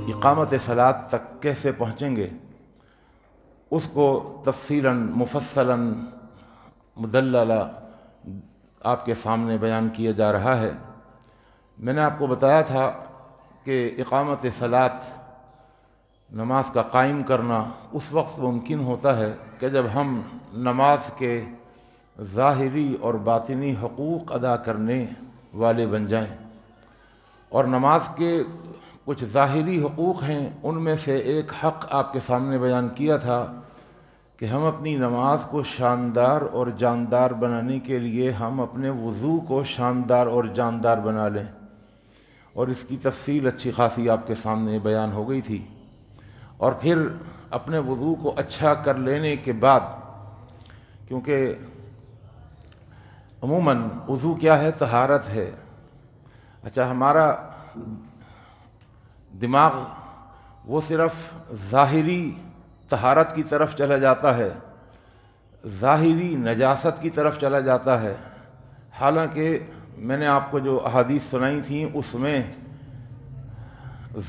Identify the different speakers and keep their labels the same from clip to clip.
Speaker 1: اقامت صلاۃ تک کیسے پہنچیں گے اس کو تفصیلاً مفصلاً مدللہ آپ کے سامنے بیان کیا جا رہا ہے۔ میں نے آپ کو بتایا تھا کہ اقامت صلاۃ نماز کا قائم کرنا اس وقت ممکن ہوتا ہے کہ جب ہم نماز کے ظاہری اور باطنی حقوق ادا کرنے والے بن جائیں، اور نماز کے کچھ ظاہری حقوق ہیں، ان میں سے ایک حق آپ کے سامنے بیان کیا تھا کہ ہم اپنی نماز کو شاندار اور جاندار بنانے کے لیے ہم اپنے وضو کو شاندار اور جاندار بنا لیں، اور اس کی تفصیل اچھی خاصی آپ کے سامنے بیان ہو گئی تھی۔ اور پھر اپنے وضو کو اچھا کر لینے کے بعد، کیونکہ عموماً وضو کیا ہے؟ طہارت ہے۔ اچھا، ہمارا دماغ وہ صرف ظاہری طہارت کی طرف چلا جاتا ہے، ظاہری نجاست کی طرف چلا جاتا ہے، حالانکہ میں نے آپ کو جو احادیث سنائی تھیں اس میں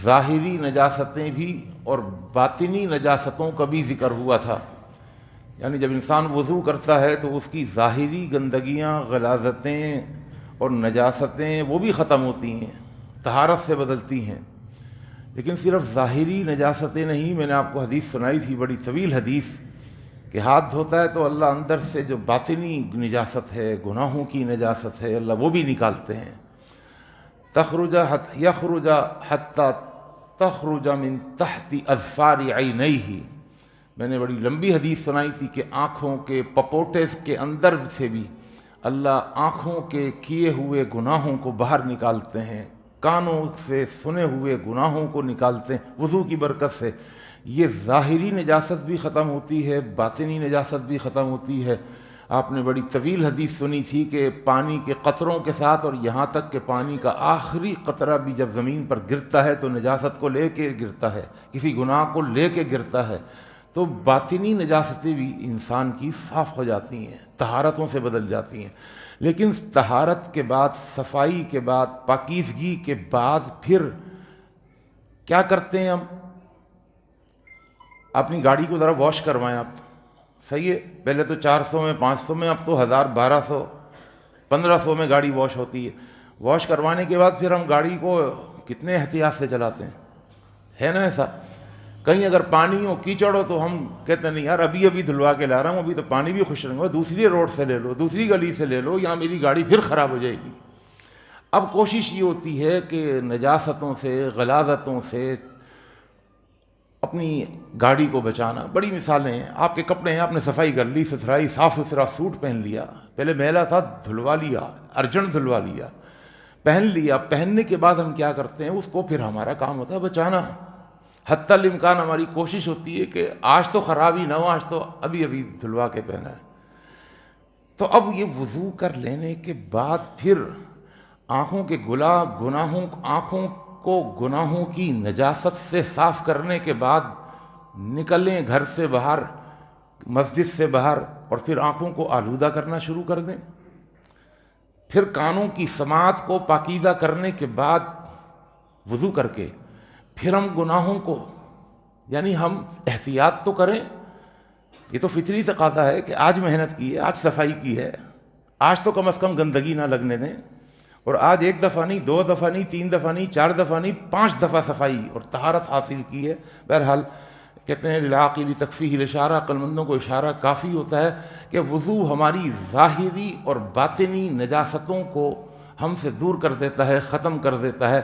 Speaker 1: ظاہری نجاستیں بھی اور باطنی نجاستوں کا بھی ذکر ہوا تھا۔ یعنی جب انسان وضو کرتا ہے تو اس کی ظاہری گندگیاں، غلاظتیں اور نجاستیں وہ بھی ختم ہوتی ہیں، طہارت سے بدلتی ہیں۔ لیکن صرف ظاہری نجاستیں نہیں، میں نے آپ کو حدیث سنائی تھی، بڑی طویل حدیث، کہ ہاتھ دھوتا ہے تو اللہ اندر سے جو باطنی نجاست ہے، گناہوں کی نجاست ہے، اللہ وہ بھی نکالتے ہیں۔ یخرج حتی تخرج من تحت اظفار عینیہ، میں نے بڑی لمبی حدیث سنائی تھی کہ آنکھوں کے پپوٹے کے اندر سے بھی اللہ آنکھوں کے کیے ہوئے گناہوں کو باہر نکالتے ہیں، کانوں سے سنے ہوئے گناہوں کو نکالتے ہیں وضو کی برکت سے۔ یہ ظاہری نجاست بھی ختم ہوتی ہے، باطنی نجاست بھی ختم ہوتی ہے۔ آپ نے بڑی طویل حدیث سنی تھی کہ پانی کے قطروں کے ساتھ، اور یہاں تک کہ پانی کا آخری قطرہ بھی جب زمین پر گرتا ہے تو نجاست کو لے کے گرتا ہے، کسی گناہ کو لے کے گرتا ہے، تو باطنی نجاستیں بھی انسان کی صاف ہو جاتی ہیں، طہارتوں سے بدل جاتی ہیں۔ لیکن طہارت کے بعد، صفائی کے بعد، پاکیزگی کے بعد پھر کیا کرتے ہیں ہم؟ اپنی گاڑی کو ذرا واش کروائیں آپ، صحیح ہے؟ پہلے تو 400 میں، 500 میں، اب تو 1000، 1200، 1500 میں گاڑی واش ہوتی ہے۔ واش کروانے کے بعد پھر ہم گاڑی کو کتنے احتیاط سے چلاتے ہیں، ہے نا ایسا؟ کہیں اگر پانی ہو، کیچڑ ہو تو ہم کہتے ہیں نہیں یار، ابھی دھلوا کے لا رہا ہوں، ابھی تو پانی بھی خوش رنگ ہو، دوسری روڈ سے لے لو، دوسری گلی سے لے لو، یہاں میری گاڑی پھر خراب ہو جائے گی۔ اب کوشش یہ ہوتی ہے کہ نجاستوں سے، غلاظتوں سے اپنی گاڑی کو بچانا۔ بڑی مثالیں ہیں، آپ کے کپڑے ہیں، آپ نے صفائی کر لی، ستھرائی، صاف ستھرا سوٹ پہن لیا، پہلے میلا تھا دھلوا لیا، ارجنٹ دھلوا لیا، پہن لیا، پہننے کے بعد ہم کیا کرتے ہیں؟ اس کو پھر ہمارا کام ہوتا ہے بچانا۔ حتی الامکان ہماری کوشش ہوتی ہے کہ آج تو خراب ہی نہ ہو، آج تو ابھی دھلوا کے پہنا ہے۔ تو اب یہ وضو کر لینے کے بعد پھر آنکھوں کے آنکھوں کو گناہوں کی نجاست سے صاف کرنے کے بعد نکلیں گھر سے باہر، مسجد سے باہر، اور پھر آنکھوں کو آلودہ کرنا شروع کر دیں۔ پھر کانوں کی سماعت کو پاکیزہ کرنے کے بعد وضو کر کے پھر ہم گناہوں کو، یعنی ہم احتیاط تو کریں، یہ تو فطری تقاضا ہے کہ آج محنت کی ہے، آج صفائی کی ہے، آج تو کم از کم گندگی نہ لگنے دیں، اور آج 1 دفعہ نہیں، 2 دفعہ نہیں، 3 دفعہ نہیں، 4 دفعہ نہیں، 5 دفعہ صفائی اور طہارت حاصل کی ہے۔ بہرحال کہتے ہیں للعاقل تکفیہ الاشارہ، عقل مندوں کو اشارہ کافی ہوتا ہے کہ وضو ہماری ظاہری اور باطنی نجاستوں کو ہم سے دور کر دیتا ہے، ختم کر دیتا ہے۔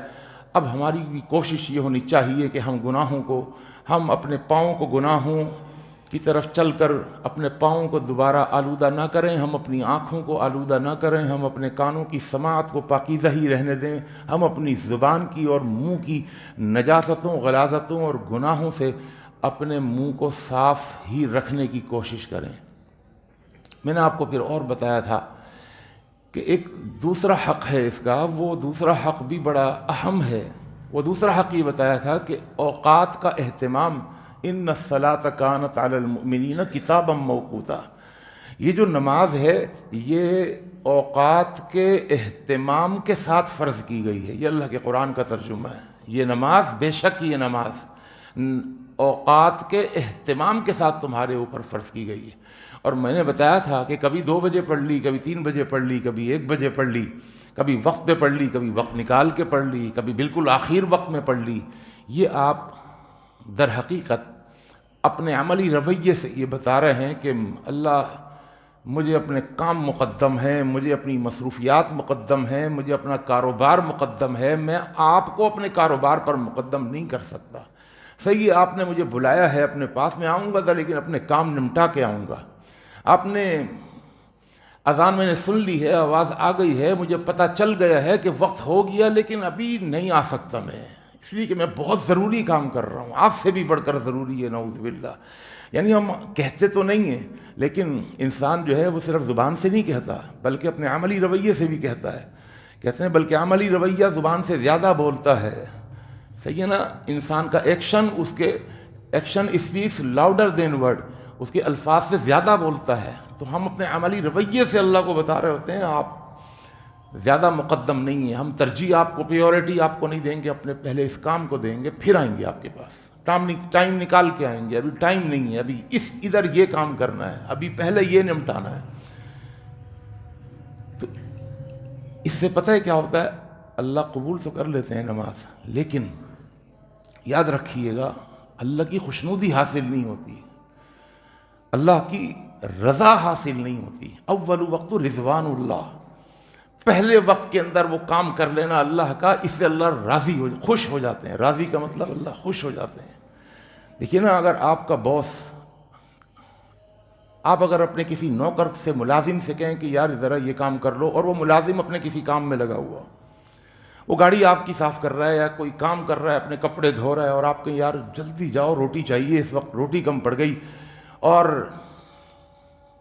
Speaker 1: اب ہماری بھی کوشش یہ ہونی چاہیے کہ ہم گناہوں کو، ہم اپنے پاؤں کو گناہوں کی طرف چل کر اپنے پاؤں کو دوبارہ آلودہ نہ کریں، ہم اپنی آنکھوں کو آلودہ نہ کریں، ہم اپنے کانوں کی سماعت کو پاکیزہ ہی رہنے دیں، ہم اپنی زبان کی اور منہ کی نجاستوں، غلاظتوں اور گناہوں سے اپنے منہ کو صاف ہی رکھنے کی کوشش کریں۔ میں نے آپ کو پھر اور بتایا تھا کہ ایک دوسرا حق ہے اس کا، وہ دوسرا حق بھی بڑا اہم ہے۔ وہ دوسرا حق یہ بتایا تھا کہ اوقات کا اہتمام، ان الصلاۃ کانت علی المؤمنین کتابا موقوتا، یہ جو نماز ہے یہ اوقات کے اہتمام کے ساتھ فرض کی گئی ہے، یہ اللہ کے قرآن کا ترجمہ ہے۔ یہ نماز، بے شک یہ نماز اوقات کے اہتمام کے ساتھ تمہارے اوپر فرض کی گئی ہے۔ اور میں نے بتایا تھا کہ کبھی 2 بجے پڑھ لی، کبھی 3 بجے پڑھ لی، کبھی 1 بجے پڑھ لی، کبھی وقت پہ پڑھ لی، کبھی وقت نکال کے پڑھ لی، کبھی بالکل آخر وقت میں پڑھ لی۔ یہ آپ در حقیقت اپنے عملی رویے سے یہ بتا رہے ہیں کہ اللہ مجھے اپنے کام مقدم ہے، مجھے اپنی مصروفیات مقدم ہیں، مجھے اپنا کاروبار مقدم ہے، میں آپ کو اپنے کاروبار پر مقدم نہیں کر سکتا۔ صحیح ہے، آپ نے مجھے بلایا ہے، اپنے پاس میں آؤں گا لیکن اپنے کام نمٹا کے آؤں گا۔ آپ نے اذان میں نے سن لی ہے، آواز آ گئی ہے، مجھے پتہ چل گیا ہے کہ وقت ہو گیا، لیکن ابھی نہیں آ سکتا میں، اس لیے کہ میں بہت ضروری کام کر رہا ہوں، آپ سے بھی بڑھ کر ضروری ہے، نعوذ باللہ۔ یعنی ہم کہتے تو نہیں ہیں، لیکن انسان جو ہے وہ صرف زبان سے نہیں کہتا بلکہ اپنے عملی رویے سے بھی کہتا ہے۔ کہتے ہیں بلکہ عملی رویہ زبان سے زیادہ بولتا ہے، صحیح ہے نا؟ انسان کا ایکشن، اس کے action speaks louder than word, اس کے الفاظ سے زیادہ بولتا ہے۔ تو ہم اپنے عملی رویے سے اللہ کو بتا رہے ہوتے ہیں آپ زیادہ مقدم نہیں ہیں، ہم ترجیح آپ کو، پیورٹی آپ کو نہیں دیں گے، اپنے پہلے اس کام کو دیں گے، پھر آئیں گے آپ کے پاس، ٹائم نکال کے آئیں گے، ابھی ٹائم نہیں ہے، ابھی ادھر یہ کام کرنا ہے، ابھی پہلے یہ نمٹانا ہے۔ تو اس سے پتہ ہے کیا ہوتا ہے؟ اللہ قبول تو کر لیتے ہیں نماز، لیکن یاد رکھیے گا اللہ کی خوشنودی حاصل نہیں ہوتی، اللہ کی رضا حاصل نہیں ہوتی۔ اول وقت رضوان اللہ، پہلے وقت کے اندر وہ کام کر لینا اللہ کا، اس سے اللہ راضی خوش ہو جاتے ہیں۔ راضی کا مطلب اللہ خوش ہو جاتے ہیں۔ دیکھیے نا، اگر آپ کا باس، آپ اگر اپنے کسی نوکر سے، ملازم سے کہیں کہ یار ذرا یہ کام کر لو، اور وہ ملازم اپنے کسی کام میں لگا ہوا، وہ گاڑی آپ کی صاف کر رہا ہے یا کوئی کام کر رہا ہے، اپنے کپڑے دھو رہا ہے، اور آپ کہیں یار جلدی جاؤ روٹی چاہیے، اس وقت روٹی کم پڑ گئی۔ اور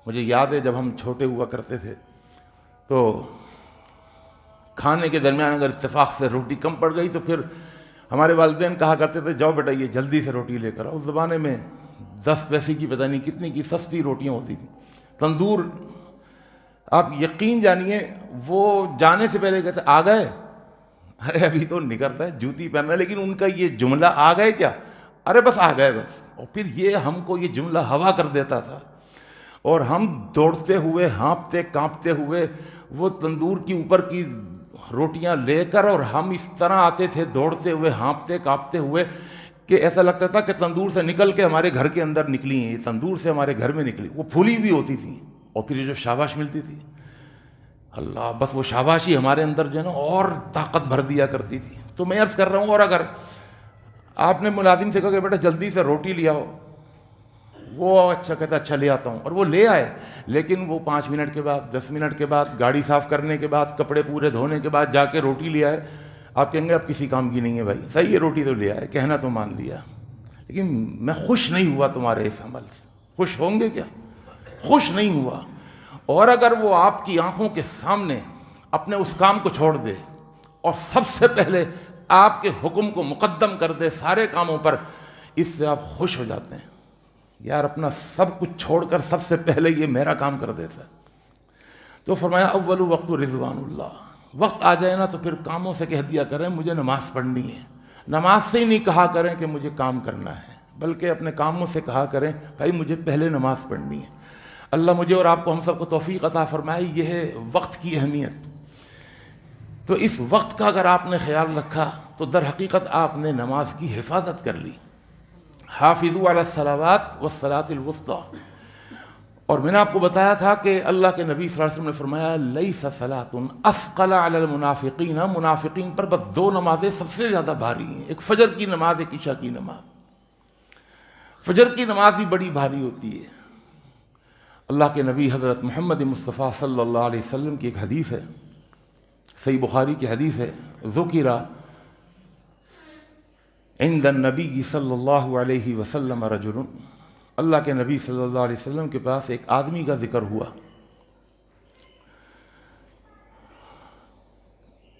Speaker 1: مجھے یاد ہے جب ہم چھوٹے ہوا کرتے تھے تو کھانے کے درمیان اگر اتفاق سے روٹی کم پڑ گئی تو پھر ہمارے والدین کہا کرتے تھے جاؤ بیٹا یہ جلدی سے روٹی لے کر آؤ۔ اس زمانے میں 10 پیسے کی پتہ نہیں کتنی کی سستی روٹیاں ہوتی تھیں، تندور، آپ یقین جانیے وہ جانے سے پہلے کہتے آ گئے، ارے ابھی تو نکلتا ہے جوتی پہننا، لیکن ان کا یہ جملہ آ گئے کیا، ارے بس آ گئے بس، اور پھر یہ ہم کو یہ جملہ ہوا کر دیتا تھا، اور ہم دوڑتے ہوئے، ہانپتے کانپتے ہوئے وہ تندور کی اوپر کی روٹیاں لے کر، اور ہم اس طرح آتے تھے دوڑتے ہوئے، ہانپتے کانپتے ہوئے، کہ ایسا لگتا تھا کہ تندور سے نکل کے ہمارے گھر کے اندر نکلی ہیں، یہ تندور سے ہمارے گھر میں نکلی، وہ پھولی بھی ہوتی تھی، اور پھر یہ جو شاباش ملتی تھی، اللہ، بس وہ شاباشی ہمارے اندر جو ہے نا اور طاقت بھر دیا کرتی تھی۔ تو میں عرض کر رہا ہوں، اور اگر آپ نے ملازم سے کہا کہ بیٹا جلدی سے روٹی لے آؤ، وہ اچھا کہتا اچھا لے آتا ہوں، اور وہ لے آئے، لیکن وہ 5 منٹ کے بعد، 10 منٹ کے بعد، گاڑی صاف کرنے کے بعد، کپڑے پورے دھونے کے بعد جا کے روٹی لے آئے، آپ کہیں گے اب کسی کام کی نہیں ہے بھائی، صحیح ہے روٹی تو لے آئے، کہنا تو مان لیا، لیکن میں خوش نہیں ہوا تمہارے اس عمل سے۔ خوش ہوں گے کیا؟ خوش نہیں ہوا۔ اور اگر وہ آپ کی آنکھوں کے سامنے اپنے اس کام کو چھوڑ دے اور سب سے پہلے آپ کے حکم کو مقدم کر دے سارے کاموں پر، اس سے آپ خوش ہو جاتے ہیں، یار اپنا سب کچھ چھوڑ کر سب سے پہلے یہ میرا کام کر دیتا ہے۔ تو فرمایا اول وقت رضوان اللہ، وقت آ جائے نا تو پھر کاموں سے کہہ دیا کریں مجھے نماز پڑھنی ہے، نماز سے ہی نہیں کہا کریں کہ مجھے کام کرنا ہے، بلکہ اپنے کاموں سے کہا کریں بھائی مجھے پہلے نماز پڑھنی ہے۔ اللہ مجھے اور آپ کو، ہم سب کو توفیق عطا فرمائے۔ یہ ہے وقت کی اہمیت۔ تو اس وقت کا اگر آپ نے خیال رکھا تو در حقیقت آپ نے نماز کی حفاظت کر لی۔ حافظوا علی الصلوات والصلاۃ الوسطی۔ اور میں نے آپ کو بتایا تھا کہ اللہ کے نبی صلی اللہ علیہ وسلم نے فرمایا لیس صلاۃ اثقل علی المنافقین، منافقین پر بس 2 نمازیں سب سے زیادہ بھاری ہیں، ایک فجر کی نماز، ایک عشاء کی نماز۔ فجر کی نماز بھی بڑی بھاری ہوتی ہے۔ اللہ کے نبی حضرت محمد مصطفیٰ صلی اللہ علیہ وسلم کی ایک حدیث ہے، صحیح بخاری کی حدیث ہے، ذکر عند النبی صلی اللہ علیہ وسلم رجل، اللہ کے نبی صلی اللہ علیہ وسلم کے پاس ایک آدمی کا ذکر ہوا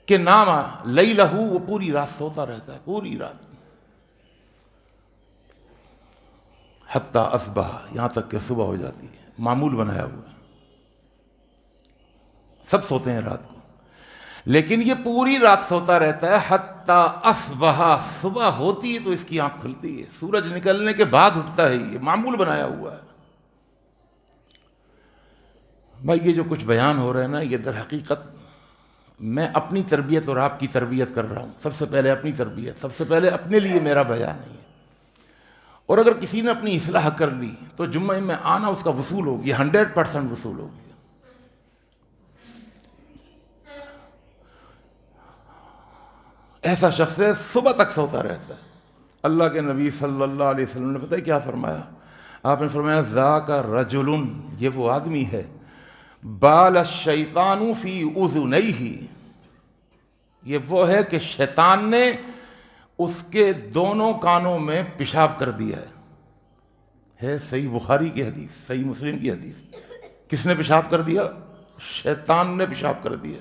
Speaker 1: کہ نام لیلہ، وہ پوری رات سوتا رہتا ہے، پوری رات، حتی اصبح، یہاں تک کہ صبح ہو جاتی ہے، معمول بنایا ہوا ہے، سب سوتے ہیں رات کو، لیکن یہ پوری رات سوتا رہتا ہے حتیٰ اصبح، صبح ہوتی ہے تو اس کی آنکھ کھلتی ہے، سورج نکلنے کے بعد اٹھتا ہے، یہ معمول بنایا ہوا ہے۔ بھائی یہ جو کچھ بیان ہو رہا ہے نا، یہ در حقیقت میں اپنی تربیت اور آپ کی تربیت کر رہا ہوں۔ سب سے پہلے اپنی تربیت، سب سے پہلے اپنے لیے میرا بیان ہے، اور اگر کسی نے اپنی اصلاح کر لی تو جمعہ میں آنا اس کا وصول ہو گیا، 100% وصول ہو گیا۔ ایسا شخص ہے صبح تک سوتا رہتا ہے۔ اللہ کے نبی صلی اللہ علیہ وسلم نے پتہ ہے کیا فرمایا؟ آپ نے فرمایا ذاک رجل، یہ وہ آدمی ہے، بال الشیطان فی اذنیہ، یہ وہ ہے کہ شیطان نے اس کے دونوں کانوں میں پیشاب کر دیا ہے صحیح بخاری کی حدیث، صحیح مسلم کی حدیث۔ کس نے پیشاب کر دیا؟ شیطان نے پیشاب کر دیا۔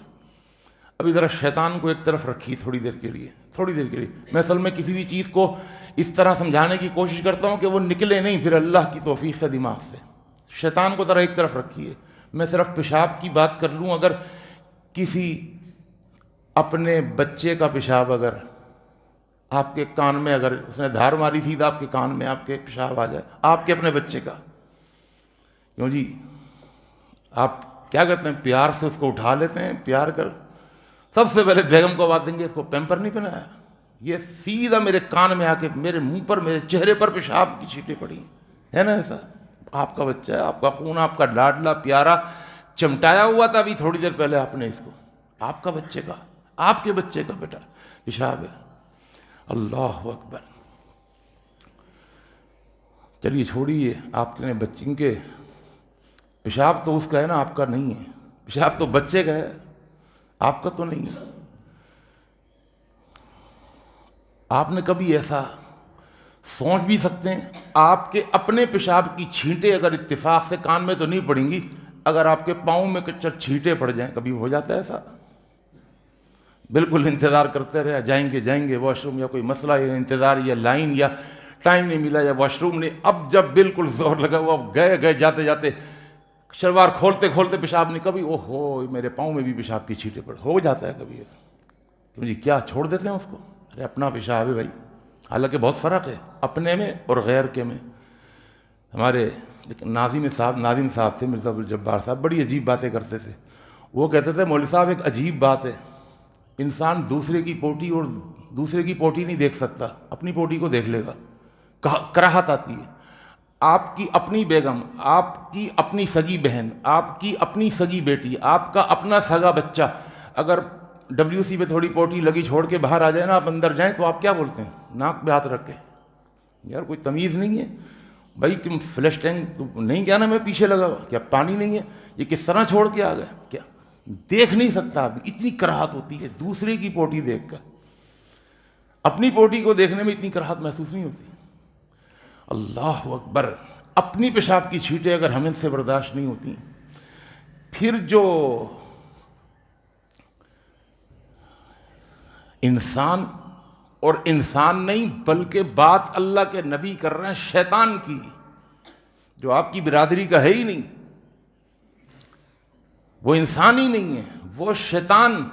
Speaker 1: ابھی ذرا شیطان کو ایک طرف رکھی تھوڑی دیر کے لیے، تھوڑی دیر کے لیے۔ میں اصل میں کسی بھی چیز کو اس طرح سمجھانے کی کوشش کرتا ہوں کہ وہ نکلے نہیں پھر اللہ کی توفیق سے دماغ سے۔ شیطان کو ذرا ایک طرف رکھیے، میں صرف پیشاب کی بات کر لوں۔ اگر کسی اپنے بچے کا پیشاب اگر آپ کے کان میں، اگر اس نے دھار ماری سیدھا آپ کے کان میں آپ کے پیشاب آ جائے، آپ کے اپنے بچے کا، کیوں جی آپ کیا کرتے ہیں؟ پیار سے اس کو اٹھا لیتے ہیں، پیار کر سب سے پہلے بیگم کو آواز دیں گے اس کو پیمپر نہیں پہنایا، یہ سیدھا میرے کان میں آ کے میرے منہ پر، میرے چہرے پر پیشاب کی چھینٹیں پڑی ہے نا۔ ایسا آپ کا بچہ ہے، آپ کا خون، آپ کا لاڈلا پیارا چمٹایا ہوا تھا ابھی تھوڑی دیر پہلے آپ نے اس کو، آپ کا بچے کا، آپ کے بچے کا بیٹا پیشاب ہے۔ اللہ اکبر۔ چلیے چھوڑیے آپ کے بچے کے پیشاب تو اس کا ہے نا، آپ کا نہیں ہے، پیشاب تو بچے کا ہے، آپ کا تو نہیں ہے۔ آپ نے کبھی ایسا سوچ بھی سکتے ہیں؟ آپ کے اپنے پیشاب کی چھینٹیں اگر اتفاق سے کان میں تو نہیں پڑیں گی، اگر آپ کے پاؤں میں چھینٹیں پڑ جائیں، کبھی ہو جاتا ہے ایسا؟ بالکل انتظار کرتے رہے، جائیں گے واش روم، یا کوئی مسئلہ یا انتظار یا لائن یا ٹائم نہیں ملا یا واش روم نہیں، اب جب بالکل زور لگا ہوا گئے جاتے جاتے شلوار کھولتے پیشاب نہیں، کبھی اوہو میرے پاؤں میں بھی پیشاب کی چھینٹیں پڑ، ہو جاتا ہے کبھی ایسا؟ کیوں جی کیا چھوڑ دیتے ہیں اس کو؟ ارے اپنا پیشاب ہے بھائی، حالانکہ بہت فرق ہے اپنے میں اور غیر کے میں۔ ہمارے ناظم صاحب تھے، مرزا عبدالجبار صاحب، بڑی عجیب باتیں کرتے تھے۔ وہ کہتے تھے مولوی صاحب ایک عجیب بات ہے، انسان دوسرے کی پوٹی اور دوسرے کی پوٹی نہیں دیکھ سکتا، اپنی پوٹی کو دیکھ لے گا۔ کراہت آتی ہے، آپ کی اپنی بیگم، آپ کی اپنی سگی بہن، آپ کی اپنی سگی بیٹی، آپ کا اپنا سگا بچہ اگر WC پہ تھوڑی پوٹی لگی چھوڑ کے باہر آ جائے نا، آپ اندر جائیں تو آپ کیا بولتے ہیں؟ ناک پہ ہاتھ رکھ کے، یار کوئی تمیز نہیں ہے بھائی، تم فلش ٹینک نہیں کیا نا میں پیچھے لگا ہوا، کیا پانی نہیں ہے؟ یہ کس طرح چھوڑ کے آ گئے؟ کیا دیکھ نہیں سکتا آدمی، اتنی کراہت ہوتی ہے دوسرے کی پوٹی دیکھ کر، اپنی پوٹی کو دیکھنے میں اتنی کراہت محسوس نہیں ہوتی۔ اللہ اکبر۔ اپنی پیشاب کی چھینٹیں اگر ہمیں سے برداشت نہیں ہوتی، پھر جو انسان، اور انسان نہیں بلکہ بات اللہ کے نبی کر رہے ہیں شیطان کی، جو آپ کی برادری کا ہے ہی نہیں، وہ انسان ہی نہیں ہے، وہ شیطان۔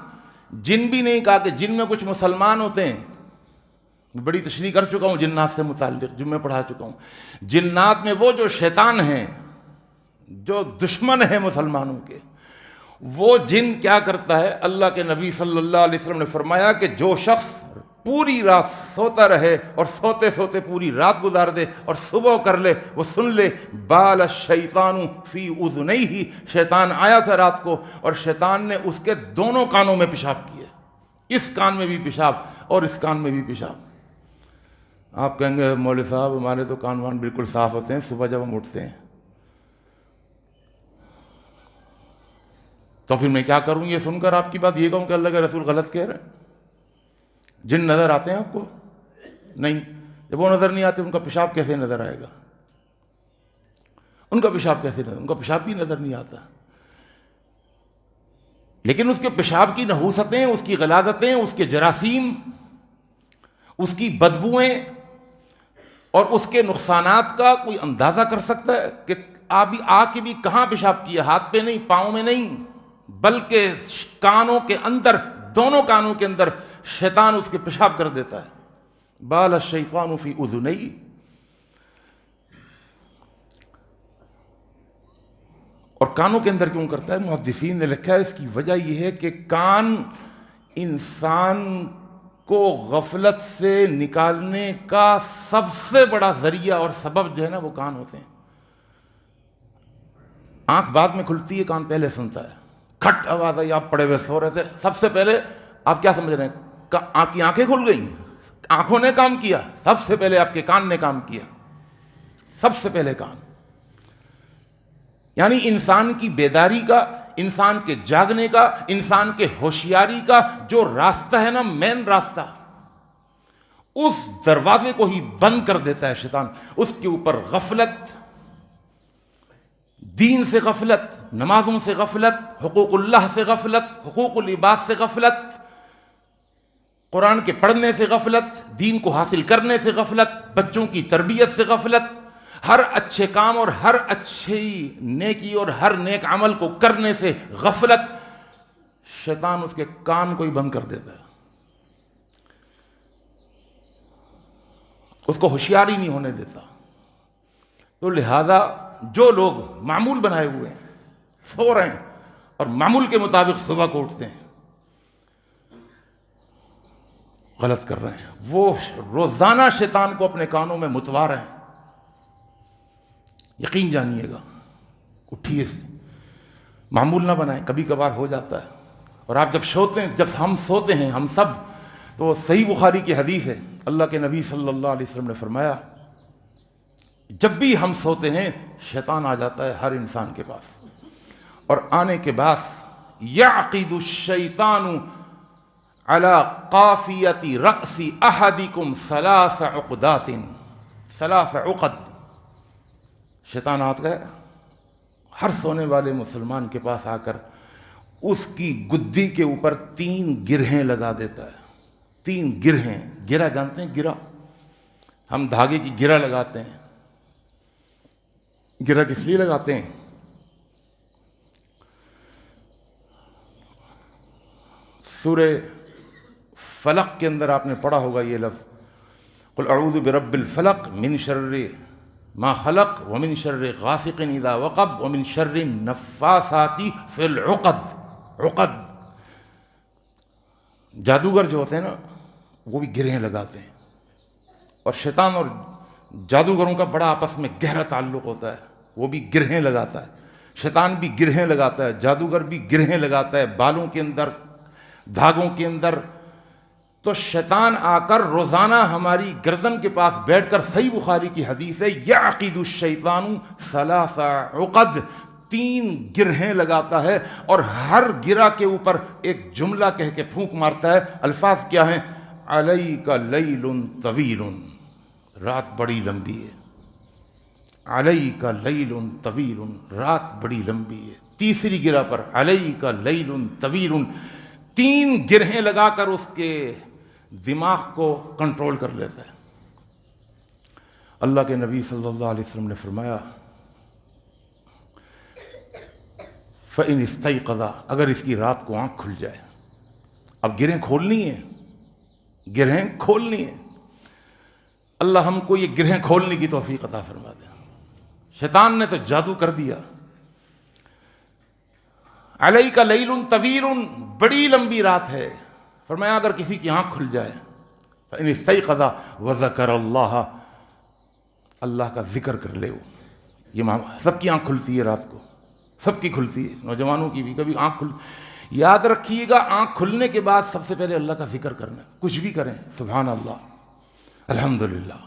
Speaker 1: جن بھی نہیں کہا کہ جن میں کچھ مسلمان ہوتے ہیں، بڑی تشریح کر چکا ہوں جنات سے متعلق، جن میں پڑھا چکا ہوں۔ جنات میں وہ جو شیطان ہیں، جو دشمن ہیں مسلمانوں کے، وہ جن کیا کرتا ہے؟ اللہ کے نبی صلی اللہ علیہ وسلم نے فرمایا کہ جو شخص پوری رات سوتا رہے اور سوتے سوتے پوری رات گزار دے اور صبح کر لے، وہ سن لے بال الشیطان فی اذنیہ، شیطان آیا تھا رات کو اور شیطان نے اس کے دونوں کانوں میں پیشاب کیا، اس کان میں بھی پیشاب اور اس کان میں بھی پیشاب۔ آپ کہیں گے مولوی صاحب ہمارے تو کان وان بالکل صاف ہوتے ہیں صبح جب ہم اٹھتے ہیں، تو پھر میں کیا کروں؟ یہ سن کر آپ کی بات یہ کہوں کہ اللہ کے رسول غلط کہہ رہے ہیں؟ جن نظر آتے ہیں آپ کو؟ نہیں، جب وہ نظر نہیں آتے ان کا پیشاب کیسے نظر آئے گا؟ ان کا پیشاب کیسے نظر؟ ان کا پیشاب بھی نظر نہیں آتا، لیکن اس کے پیشاب کی نحوستیں، اس کی غلاظتیں، اس کے جراثیم، اس کی بدبوئیں اور اس کے نقصانات کا کوئی اندازہ کر سکتا ہے کہ آ کے بھی کہاں پیشاب کیا؟ ہاتھ پہ نہیں، پاؤں میں نہیں، بلکہ کانوں کے اندر دونوں کانوں کے اندر شیطان اس کے پیشاب کر دیتا ہے. بال الشیطان فی اذنی. اور کانوں کے اندر کیوں کرتا ہے؟ محدثین نے لکھا ہے اس کی وجہ یہ ہے کہ کان انسان کو غفلت سے نکالنے کا سب سے بڑا ذریعہ اور سبب جو ہے نا وہ کان ہوتے ہیں. آنکھ بعد میں کھلتی ہے، کان پہلے سنتا ہے. کھٹ آواز آئی، آپ پڑے ہوئے سو رہے تھے، سب سے پہلے آپ کیا سمجھ رہے ہیں؟ آپ کی آنکھیں کھل گئی، آنکھوں نے کام کیا، سب سے پہلے آپ کے کان نے کام کیا، سب سے پہلے کان. یعنی انسان کی بیداری کا، انسان کے جاگنے کا، انسان کے ہوشیاری کا جو راستہ ہے نا، مین راستہ، اس دروازے کو ہی بند کر دیتا ہے شیطان. اس کے اوپر غفلت، دین سے غفلت، نمازوں سے غفلت، حقوق اللہ سے غفلت، حقوق العباد سے غفلت، قرآن کے پڑھنے سے غفلت، دین کو حاصل کرنے سے غفلت، بچوں کی تربیت سے غفلت، ہر اچھے کام اور ہر اچھی نیکی اور ہر نیک عمل کو کرنے سے غفلت. شیطان اس کے کان کو ہی بند کر دیتا ہے، اس کو ہوشیاری نہیں ہونے دیتا. تو لہذا جو لوگ معمول بنائے ہوئے ہیں، سو رہے ہیں اور معمول کے مطابق صبح کو اٹھتے ہیں، غلط کر رہے ہیں. وہ روزانہ شیطان کو اپنے کانوں میں متوا رہے ہیں. یقین جانیے گا، اٹھیے، معمول نہ بنائیں، کبھی کبھار ہو جاتا ہے. اور آپ جب ہم سوتے ہیں ہم سب، تو صحیح بخاری کی حدیث ہے، اللہ کے نبی صلی اللہ علیہ وسلم نے فرمایا جب بھی ہم سوتے ہیں شیطان آ جاتا ہے ہر انسان کے پاس، اور آنے کے بعد یعقد الشیطان علی قافیۃ رأس احدکم ثلاث عقدات، ثلاث عقد. شیطان آتا ہے ہر سونے والے مسلمان کے پاس آ کر اس کی گدی کے اوپر 3 گرہیں لگا دیتا ہے. 3 گرہیں. گرہ جانتے ہیں؟ گرہ ہم دھاگے کی گرہ لگاتے ہیں. گرہ کس لیے لگاتے ہیں؟ سورہ فلق کے اندر آپ نے پڑھا ہوگا یہ لفظ، قل اعوذ برب الفلق من شر ما خلق ومن شر غاسق اذا وقب ومن شر النفاثات فی العقد. عقد، جادوگر جو ہوتے ہیں نا وہ بھی گرہیں لگاتے ہیں، اور شیطان اور جادوگروں کا بڑا آپس میں گہرا تعلق ہوتا ہے. وہ بھی گرہیں لگاتا ہے، شیطان بھی گرہیں لگاتا ہے، جادوگر بھی گرہیں لگاتا ہے، بالوں کے اندر، دھاگوں کے اندر. تو شیطان آ کر روزانہ ہماری گردن کے پاس بیٹھ کر، صحیح بخاری کی حدیث ہے، یعقد الشیطان ثلاث عقد، 3 گرہیں لگاتا ہے، اور ہر گرہ کے اوپر ایک جملہ کہہ کے پھونک مارتا ہے. الفاظ کیا ہیں؟ علیک لیل طویل، رات بڑی لمبی ہے. علیک لیل طویل، رات بڑی لمبی ہے. تیسری گرہ پر علیک لیل طویل، 3 گرہیں لگا کر اس کے دماغ کو کنٹرول کر لیتا ہے. اللہ کے نبی صلی اللہ علیہ وسلم نے فرمایا فَإِنِ اسْتَيْقَظَ، اگر اس کی رات کو آنکھ کھل جائے. اب گرہیں کھولنی ہیں، گرہیں کھولنی ہیں. اللہ ہم کو یہ گرہیں کھولنے کی توفیق عطا فرما دے. شیطان نے تو جادو کر دیا. علیک لیل طویل، بڑی لمبی رات ہے. فرمایا اگر کسی کی آنکھ کھل جائے، فَإِنِ اسْتَيْقَظَ وَذَكَرَ اللَّهَ، اللہ کا ذکر کر لے. وہ یہ سب کی آنکھ کھلتی ہے رات کو، سب کی کھلتی ہے، نوجوانوں کی بھی کبھی آنکھ کھل. یاد رکھیے گا آنکھ کھلنے کے بعد سب سے پہلے اللہ کا ذکر کرنا. کچھ بھی کریں، سبحان اللہ، الحمدللہ،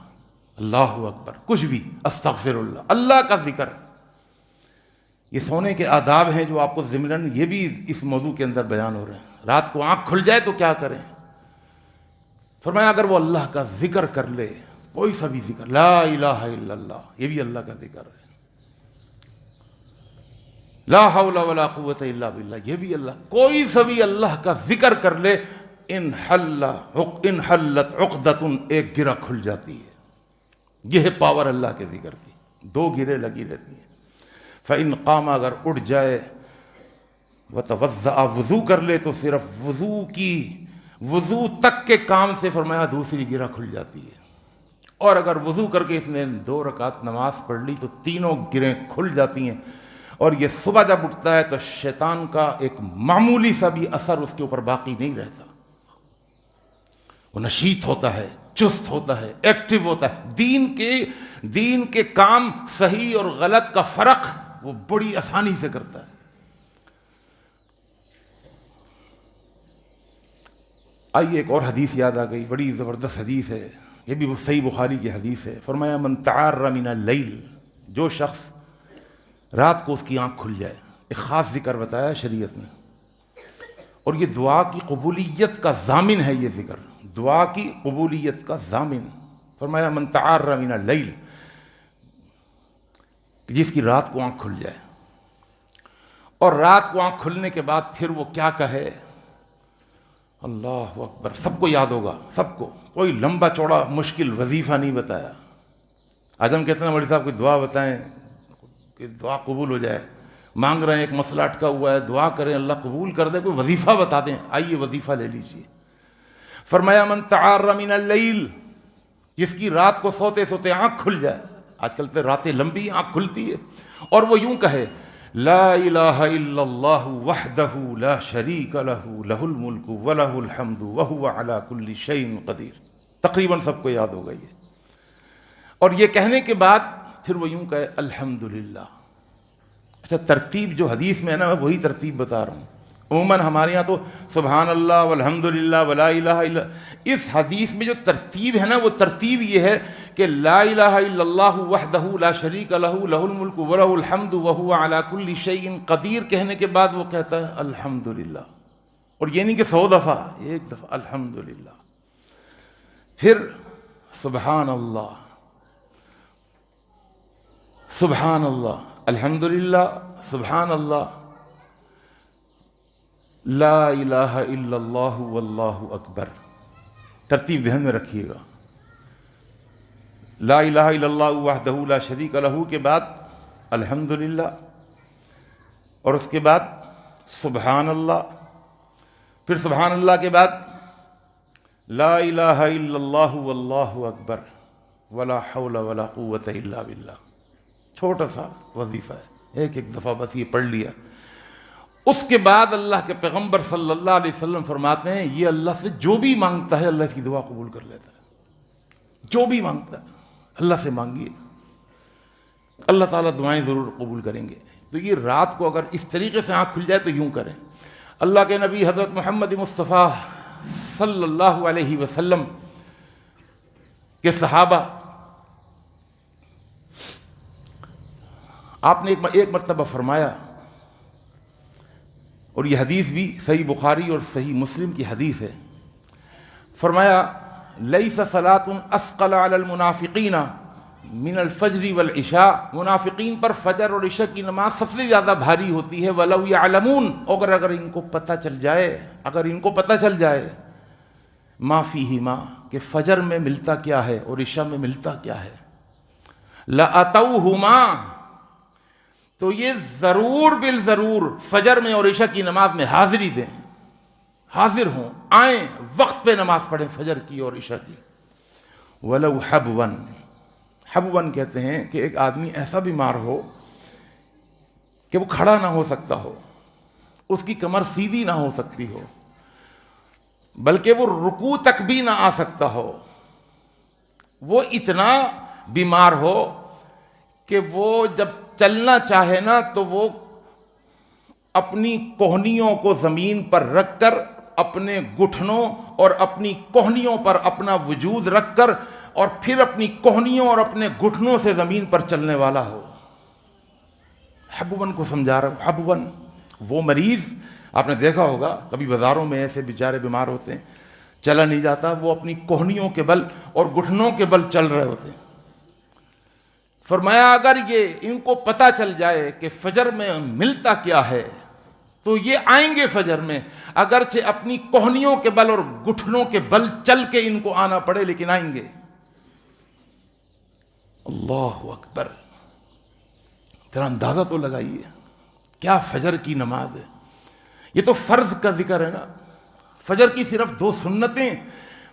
Speaker 1: اللہ اکبر، کچھ بھی، استغفر اللہ، اللہ کا ذکر. یہ سونے کے آداب ہیں جو آپ کو ضمناً یہ بھی اس موضوع کے اندر بیان ہو رہے ہیں. رات کو آنکھ کھل جائے تو کیا کریں؟ فرمایا اگر وہ اللہ کا ذکر کر لے، کوئی سا بھی ذکر، لا الہ الا اللہ، یہ بھی اللہ کا ذکر ہے. لا حول ولا قوت الا باللہ، یہ بھی اللہ، کوئی سا بھی اللہ کا ذکر کر لے، انحلت عقدۃ، ایک گرہ کھل جاتی ہے. یہ ہے پاور اللہ کے ذکر کی. 2 گرہیں لگی رہتی ہیں. فإن قام، اگر اٹھ جائے، وتوضأ، وضو کر لے تو صرف وضو تک کے کام سے فرمایا دوسری گرہ کھل جاتی ہے، اور اگر وضو کر کے اس نے 2 رکعت نماز پڑھ لی تو تینوں گرہیں کھل جاتی ہیں، اور یہ صبح جب اٹھتا ہے تو شیطان کا ایک معمولی سا بھی اثر اس کے اوپر باقی نہیں رہتا، وہ نشیط ہوتا ہے، چست ہوتا ہے، ایکٹیو ہوتا ہے، دین کے کام صحیح اور غلط کا فرق وہ بڑی آسانی سے کرتا ہے۔ آئیے ایک اور حدیث یاد آ گئی، بڑی زبردست حدیث ہے، یہ بھی صحیح بخاری کی حدیث ہے۔ فرمایا من تعار من اللیل، جو شخص رات کو اس کی آنکھ کھل جائے، ایک خاص ذکر بتایا شریعت نے، اور یہ دعا کی قبولیت کا ضامن ہے، یہ ذکر دعا کی قبولیت کا ضامن۔ فرمایا من تعار من اللیل، جس کی رات کو آنکھ کھل جائے، اور رات کو آنکھ کھلنے کے بعد پھر وہ کیا کہے، اللہ اکبر، سب کو یاد ہوگا، سب کو، کوئی لمبا چوڑا مشکل وظیفہ نہیں بتایا۔ آج ہم کہتے ہیں مولوی صاحب کوئی دعا بتائیں کہ دعا قبول ہو جائے، مانگ رہے ہیں، ایک مسئلہ اٹکا ہوا ہے، دعا کریں اللہ قبول کر دے، کوئی وظیفہ بتا دیں۔ آئیے وظیفہ لے لیجئے۔ فرمایا من تعار من اللیل، جس کی رات کو سوتے سوتے آنکھ کھل جائے، آج کل تو راتیں لمبی آنکھ کھلتی ہے، اور وہ یوں کہے لا الہ الا اللہ وحدہ لا شریک لہ لہ الملک ولہ الحمد وہو علی کل شیء قدیر، تقریباً سب کو یاد ہوگا یہ، اور یہ کہنے کے بعد پھر وہ یوں کہے الحمدللہ۔ اچھا، ترتیب جو حدیث میں ہے نا، میں وہی ترتیب بتا رہا ہوں۔ عموماً ہمارے یہاں تو سبحان اللہ والحمدللہ ولا الہ الا، اس حدیث میں جو ترتیب ہے نا، وہ ترتیب یہ ہے کہ لا الہ الا اللہ وحدہ لا شریک لہ لہ الملک ولہ الحمد وہو علی کل شیء قدیر کہنے کے بعد وہ کہتا ہے الحمدللہ، اور یہ نہیں کہ 100 دفعہ، ایک دفعہ الحمدللہ، پھر سبحان اللہ، سبحان اللہ، الحمدللہ، سبحان اللہ، لا الہ الا اللہ واللہ اکبر۔ ترتیب ذہن میں رکھیے گا، لا الہ الا اللہ وحدہ لا شریک لہ کے بعد الحمدللہ، اور اس کے بعد سبحان اللہ، پھر سبحان اللہ کے بعد لا الہ الا اللہ واللہ اکبر ولا حول ولا قوت الا باللہ۔ چھوٹا سا وظیفہ ہے، ایک دفعہ بس یہ پڑھ لیا۔ اس کے بعد اللہ کے پیغمبر صلی اللہ علیہ وسلم فرماتے ہیں یہ اللہ سے جو بھی مانگتا ہے اللہ اس کی دعا قبول کر لیتا ہے، جو بھی مانگتا ہے اللہ سے مانگیے، اللہ تعالیٰ دعائیں ضرور قبول کریں گے۔ تو یہ رات کو اگر اس طریقے سے آنکھ کھل جائے تو یوں کریں۔ اللہ کے نبی حضرت محمد مصطفیٰ صلی اللہ علیہ وسلم کے صحابہ، آپ نے ایک مرتبہ فرمایا، اور یہ حدیث بھی صحیح بخاری اور صحیح مسلم کی حدیث ہے، فرمایا لیس صلاۃ اثقل علی المنافقین من الفجر والعشاء، منافقین پر فجر اور عشاء کی نماز سب سے زیادہ بھاری ہوتی ہے، ولو یعلمون، اگر ان کو پتہ چل جائے، ما فیہما، کہ فجر میں ملتا کیا ہے اور عشاء میں ملتا کیا ہے، لأتوہما، تو یہ ضرور بالضرور فجر میں اور عشاء کی نماز میں حاضری دیں، حاضر ہوں، آئیں، وقت پہ نماز پڑھیں فجر کی اور عشاء کی۔ ولو حبون، حبون کہتے ہیں کہ ایک آدمی ایسا بیمار ہو کہ وہ کھڑا نہ ہو سکتا ہو، اس کی کمر سیدھی نہ ہو سکتی ہو، بلکہ وہ رکوع تک بھی نہ آ سکتا ہو، وہ اتنا بیمار ہو کہ وہ جب چلنا چاہے نا تو وہ اپنی کوہنیوں کو زمین پر رکھ کر، اپنے گھٹنوں اور اپنی کوہنیوں پر اپنا وجود رکھ کر، اور پھر اپنی کوہنیوں اور اپنے گھٹنوں سے زمین پر چلنے والا ہو۔ حبون کو سمجھا رہا ہوں، حبون وہ مریض، آپ نے دیکھا ہوگا کبھی بازاروں میں ایسے بیچارے بیمار ہوتے ہیں، چلا نہیں جاتا، وہ اپنی کوہنیوں کے بل اور گھٹنوں کے بل چل رہے ہوتے ہیں۔ فرمایا اگر یہ ان کو پتہ چل جائے کہ فجر میں ملتا کیا ہے تو یہ آئیں گے فجر میں، اگرچہ اپنی کوہنیوں کے بل اور گھٹنوں کے بل چل کے ان کو آنا پڑے، لیکن آئیں گے۔ اللہ اکبر، ذرا اندازہ تو لگائیے کیا فجر کی نماز ہے، یہ تو فرض کا ذکر ہے نا. فجر کی صرف 2 سنتیں.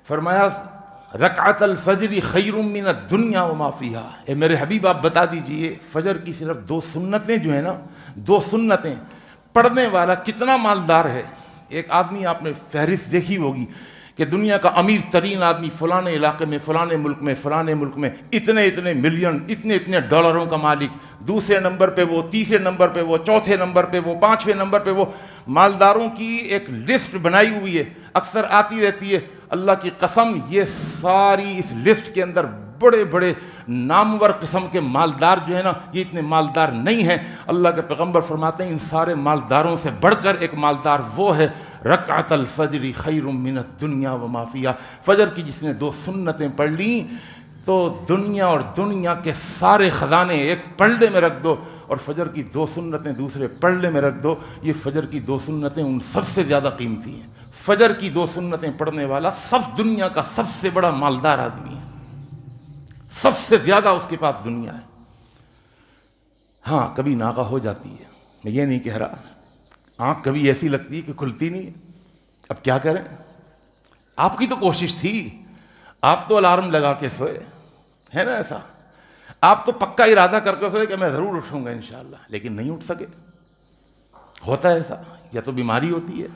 Speaker 1: فرمایا رکعت الفجر خیر من الدنیا وما فیہا. اے میرے حبیب آپ بتا دیجئے فجر کی صرف 2 سنتیں جو ہیں نا، 2 سنتیں پڑھنے والا کتنا مالدار ہے. ایک آدمی آپ نے فہرست دیکھی ہوگی کہ دنیا کا امیر ترین آدمی فلانے علاقے میں، فلانے ملک میں اتنے ملین، اتنے ڈالروں کا مالک، دوسرے نمبر پہ وہ، تیسرے نمبر پہ وہ، چوتھے نمبر پہ وہ، 5ویں نمبر پہ وہ. مالداروں کی ایک لسٹ بنائی ہوئی ہے، اکثر آتی رہتی ہے. اللہ کی قسم یہ ساری اس لسٹ کے اندر بڑے بڑے نامور قسم کے مالدار جو ہیں نا، یہ اتنے مالدار نہیں ہیں. اللہ کے پیغمبر فرماتے ہیں ان سارے مالداروں سے بڑھ کر ایک مالدار وہ ہے رکعت الفجر خیر من الدنیا وما فیہا. فجر کی جس نے 2 سنتیں پڑھ لیں تو دنیا اور دنیا کے سارے خزانے ایک پلڑے میں رکھ دو، اور فجر کی 2 سنتیں دوسرے پلڑے میں رکھ دو. یہ فجر کی 2 سنتیں ان سب سے زیادہ قیمتی ہیں. فجر کی 2 سنتیں پڑھنے والا سب دنیا کا سب سے بڑا مالدار آدمی ہے، سب سے زیادہ اس کے پاس دنیا ہے. ہاں کبھی ناغہ ہو جاتی ہے، میں یہ نہیں کہہ رہا. آنکھ کبھی ایسی لگتی ہے کہ کھلتی نہیں. اب کیا کریں؟ آپ کی تو کوشش تھی، آپ تو الارم لگا کے سوئے، ہے نا ایسا؟ آپ تو پکا ارادہ کر کے سوئے کہ میں ضرور اٹھوں گا انشاءاللہ، لیکن نہیں اٹھ سکے. ہوتا ہے ایسا، یا تو بیماری ہوتی ہے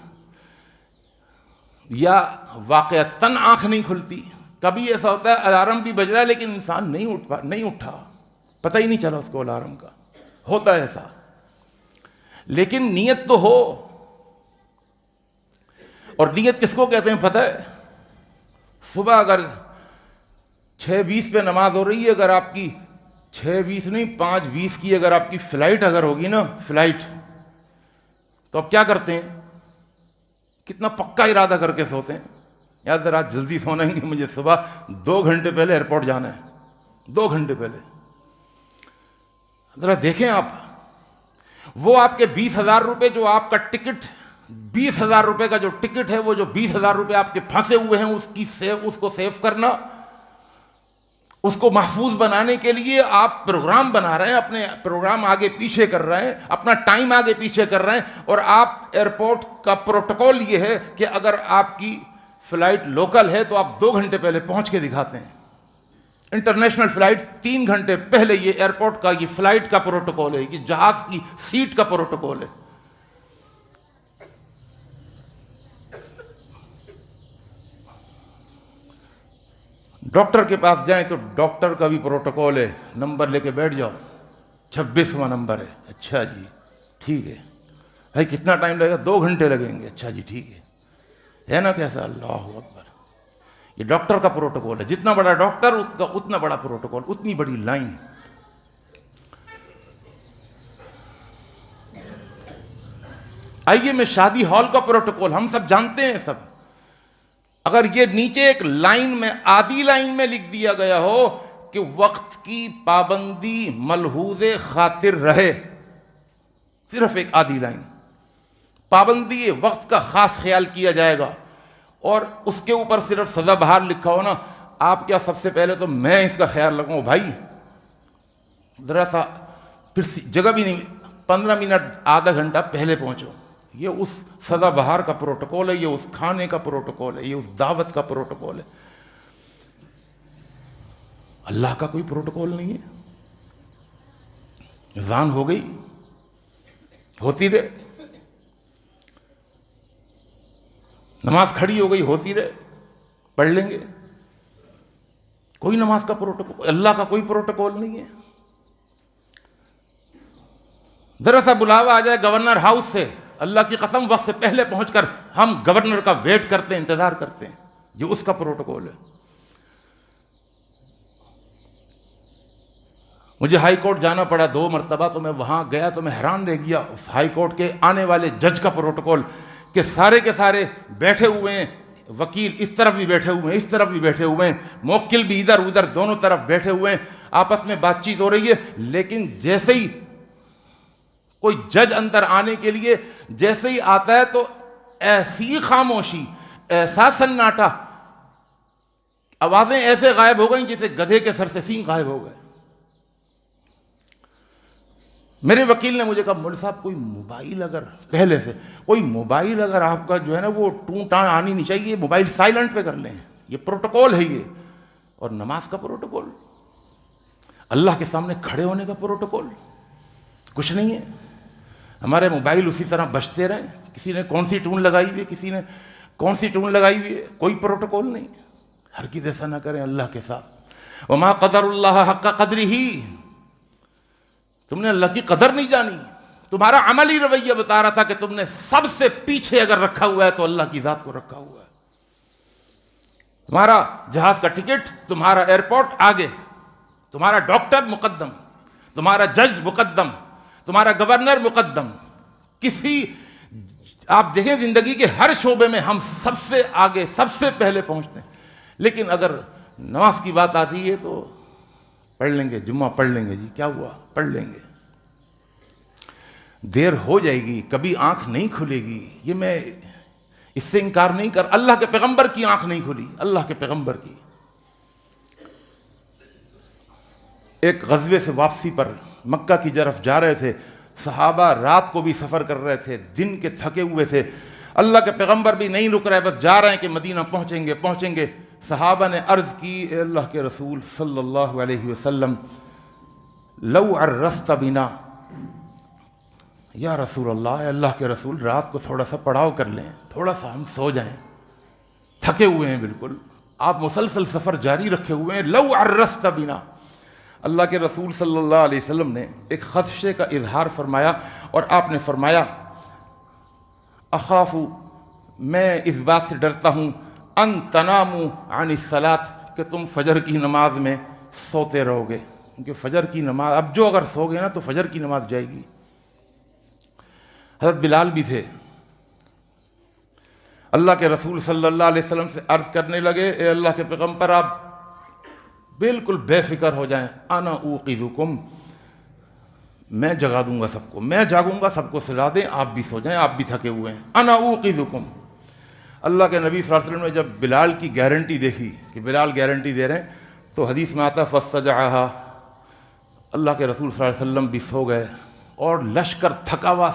Speaker 1: یا واقعتاً آنکھ نہیں کھلتی. کبھی ایسا ہوتا ہے الارم بھی بج رہا ہے لیکن انسان نہیں اٹھا، پتہ ہی نہیں چلا اس کو الارم کا. ہوتا ہے ایسا. لیکن نیت تو ہو. اور نیت کس کو کہتے ہیں پتہ ہے؟ صبح اگر 6:20 پہ نماز ہو رہی ہے، اگر آپ کی 6:20 نہیں 5:20 کی اگر آپ کی فلائٹ اگر ہوگی نا، فلائٹ، تو آپ کیا کرتے ہیں؟ کتنا پکا ارادہ کر کے سوتے ہیں. یار ذرا جلدی سونا ہے، مجھے صبح 2 گھنٹے پہلے ایئرپورٹ جانا ہے، 2 گھنٹے پہلے. ذرا دیکھیں آپ، وہ آپ کے 20,000 روپے جو آپ کا ٹکٹ، 20,000 روپے کا جو ٹکٹ ہے، وہ جو 20,000 روپے آپ کے پھنسے ہوئے ہیں، اس کو سیو کرنا، اس کو محفوظ بنانے کے لیے آپ پروگرام بنا رہے ہیں، اپنے پروگرام آگے پیچھے کر رہے ہیں، اپنا ٹائم آگے پیچھے کر رہے ہیں. اور آپ ایئرپورٹ کا پروٹوکول یہ ہے کہ اگر آپ کی فلائٹ لوکل ہے تو آپ 2 گھنٹے پہلے پہنچ کے دکھاتے ہیں. انٹرنیشنل فلائٹ 3 گھنٹے پہلے، یہ ایئرپورٹ کا، یہ فلائٹ کا پروٹوکول ہے، یہ جہاز کی سیٹ کا پروٹوکول ہے. ڈاکٹر کے پاس جائیں تو ڈاکٹر کا بھی پروٹوکول ہے، نمبر لے کے بیٹھ جاؤ، 26واں نمبر ہے. اچھا جی ٹھیک ہے. بھائی کتنا ٹائم لگے گا؟ 2 گھنٹے لگیں گے. اچھا جی ٹھیک ہے نا کیسا؟ اللہ اکبر. یہ ڈاکٹر کا پروٹوکول ہے. جتنا بڑا ڈاکٹر اس کا اتنا بڑا پروٹوکول، اتنی بڑی لائن. آئیے میں شادی ہال کا پروٹوکول ہم سب جانتے ہیں سب. اگر یہ نیچے ایک لائن میں، آدھی لائن میں لکھ دیا گیا ہو کہ وقت کی پابندی ملحوظ خاطر رہے، صرف ایک آدھی لائن، پابندی وقت کا خاص خیال کیا جائے گا، اور اس کے اوپر صرف سزا بہار لکھا ہو نا، آپ کیا سب سے پہلے تو میں اس کا خیال رکھوں بھائی ذرا سا، پھر جگہ بھی نہیں، 15 منٹ آدھا گھنٹہ پہلے پہنچو. یہ اس سزا بہار کا پروٹوکول ہے، یہ اس کھانے کا پروٹوکول ہے، یہ اس دعوت کا پروٹوکول ہے. اللہ کا کوئی پروٹوکول نہیں ہے. اذان ہو گئی، ہوتی رہے. نماز کھڑی ہو گئی، ہوتی رہے، پڑھ لیں گے. کوئی نماز کا پروٹوکول، اللہ کا کوئی پروٹوکول نہیں ہے. ذرا سا بلاوا آ جائے گورنر ہاؤس سے، اللہ کی قسم وقت سے پہلے پہنچ کر ہم گورنر کا ویٹ کرتے ہیں، انتظار کرتے ہیں. یہ اس کا پروٹوکول ہے. مجھے ہائی کورٹ جانا پڑا 2 مرتبہ، تو میں وہاں گیا تو میں حیران رہ گیا اس ہائی کورٹ کے آنے والے جج کا پروٹوکول، کہ سارے کے سارے بیٹھے ہوئے ہیں، وکیل اس طرف بھی بیٹھے ہوئے ہیں، اس طرف بھی بیٹھے ہوئے ہیں، موکل بھی ادھر ادھر دونوں طرف بیٹھے ہوئے ہیں، آپس میں بات چیت ہو رہی ہے. لیکن جیسے ہی کوئی جج اندر آنے کے لیے جیسے ہی آتا ہے تو ایسی خاموشی، ایسا سناٹا، آوازیں ایسے غائب ہو گئیں جیسے گدھے کے سر سے سینگ غائب ہو گئے. میرے وکیل نے مجھے کہا مول صاحب کوئی موبائل اگر پہلے سے کوئی موبائل اگر آپ کا جو ہے نا وہ ٹون ٹان آنی نہیں چاہیے، موبائل سائلنٹ پہ کر لیں، یہ پروٹوکول ہے یہ. اور نماز کا پروٹوکول، اللہ کے سامنے کھڑے ہونے کا پروٹوکول کچھ نہیں ہے. ہمارے موبائل اسی طرح بجتے رہیں، کسی نے کون سی ٹون لگائی ہوئی ہے، کسی نے کون سی ٹون لگائی ہوئی ہے، کوئی پروٹوکول نہیں. ہرگز ایسا نہ کریں اللہ کے ساتھ. وما قدر اللہ حق قدرہ، تم نے اللہ کی قدر نہیں جانی. تمہارا عملی رویہ بتا رہا تھا کہ تم نے سب سے پیچھے اگر رکھا ہوا ہے تو اللہ کی ذات کو رکھا ہوا ہے. تمہارا جہاز کا ٹکٹ، تمہارا ایئرپورٹ آگے، تمہارا ڈاکٹر مقدم، تمہارا جج مقدم، تمہارا گورنر مقدم. کسی آپ دیکھیں زندگی کے ہر شعبے میں ہم سب سے آگے، سب سے پہلے پہنچتے ہیں. لیکن اگر نماز کی بات آتی ہے تو پڑھ لیں گے، جمعہ پڑھ لیں گے، جی کیا ہوا، پڑھ لیں گے. دیر ہو جائے گی، کبھی آنکھ نہیں کھلے گی، یہ میں اس سے انکار نہیں کر. اللہ کے پیغمبر کی آنکھ نہیں کھلی، اللہ کے پیغمبر کی. ایک غزوے سے واپسی پر مکہ کی طرف جا رہے تھے، صحابہ رات کو بھی سفر کر رہے تھے، دن کے تھکے ہوئے تھے. اللہ کے پیغمبر بھی نہیں رک رہے، بس جا رہے ہیں کہ مدینہ پہنچیں گے. صحابہ نے عرض کی، اے اللہ کے رسول صلی اللہ علیہ وسلم، لو عرست بنا، یا رسول اللہ، اے اللہ کے رسول رات کو تھوڑا سا پڑاؤ کر لیں، تھوڑا سا ہم سو جائیں، تھکے ہوئے ہیں بالکل، آپ مسلسل سفر جاری رکھے ہوئے ہیں. لو عرست بنا. اللہ کے رسول صلی اللہ علیہ وسلم نے ایک خدشے کا اظہار فرمایا اور آپ نے فرمایا، اخاف، میں اس بات سے ڈرتا ہوں، ان تناموا عن الصلاۃ، کہ تم فجر کی نماز میں سوتے رہو گے. کیونکہ فجر کی نماز اب جو اگر سو گے نا تو فجر کی نماز جائے گی. حضرت بلال بھی تھے، اللہ کے رسول صلی اللہ علیہ وسلم سے عرض کرنے لگے، اے اللہ کے پیغمبر آپ بالکل بے فکر ہو جائیں، انا اوقظکم، میں جگا دوں گا سب کو، میں جاگوں گا، سب کو سلا دیں، آپ بھی سو جائیں، آپ بھی تھکے ہوئے ہیں. انا اوقظکم. اللہ کے نبی صلی اللہ علیہ وسلم نے جب بلال کی گارنٹی دیکھی کہ بلال گارنٹی دے رہے ہیں تو حدیث میں آتا فاستجعها، اللہ کے رسول صلی اللہ علیہ وسلم بھی سو گئے. اور لشکر تھکا ہوا،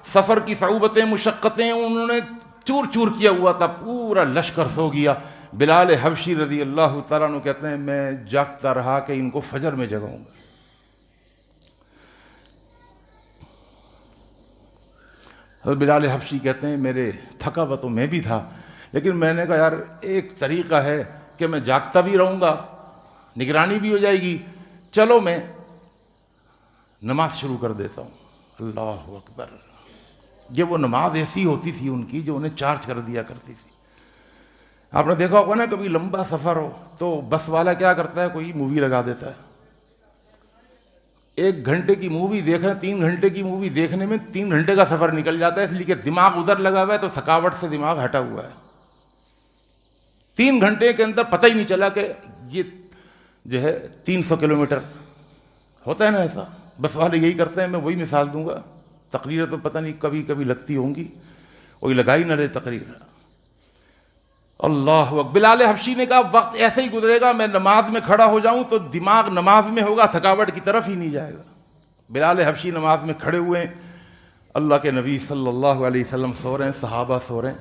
Speaker 1: سفر کی صعوبتیں، مشقتیں انہوں نے چور چور کیا ہوا تھا، پورا لشکر سو گیا. بلال حبشی رضی اللہ تعالیٰ عنہ کہتے ہیں میں جاگتا رہا کہ ان کو فجر میں جگاؤں گا. حضرت بلال حبشی کہتے ہیں میرے تھکا ہوا تو میں بھی تھا، لیکن میں نے کہا یار ایک طریقہ ہے کہ میں جاگتا بھی رہوں گا، نگرانی بھی ہو جائے گی، چلو میں نماز شروع کر دیتا ہوں. اللہ اکبر. یہ وہ نماز ایسی ہوتی تھی ان کی جو انہیں چارج کر دیا کرتی تھی. آپ نے دیکھا ہوگا نا کبھی لمبا سفر ہو تو بس والا کیا کرتا ہے، کوئی مووی لگا دیتا ہے. 1 گھنٹے کی مووی دیکھ رہے ہیں، 3 گھنٹے کی مووی دیکھنے میں 3 گھنٹے کا سفر نکل جاتا ہے، اس لیے کہ دماغ ادھر لگا ہوا ہے تو تھکاوٹ سے دماغ ہٹا ہوا ہے. 3 گھنٹے کے اندر پتہ ہی نہیں چلا کہ یہ جو ہے 300 کلومیٹر ہوتا ہے نا ایسا. بس والے یہی کرتے ہیں. میں وہی مثال دوں گا، تقریر تو پتہ نہیں کبھی کبھی لگتی ہوں گی، کوئی لگا ہی نہ لے تقریر. اللہ اکبر. بلال حبشی نے کہا وقت ایسے ہی گزرے گا، میں نماز میں کھڑا ہو جاؤں تو دماغ نماز میں ہوگا، تھکاوٹ کی طرف ہی نہیں جائے گا. بلال حبشی نماز میں کھڑے ہوئے ہیں، اللہ کے نبی صلی اللہ علیہ وسلم سو رہے ہیں، صحابہ سو رہے ہیں.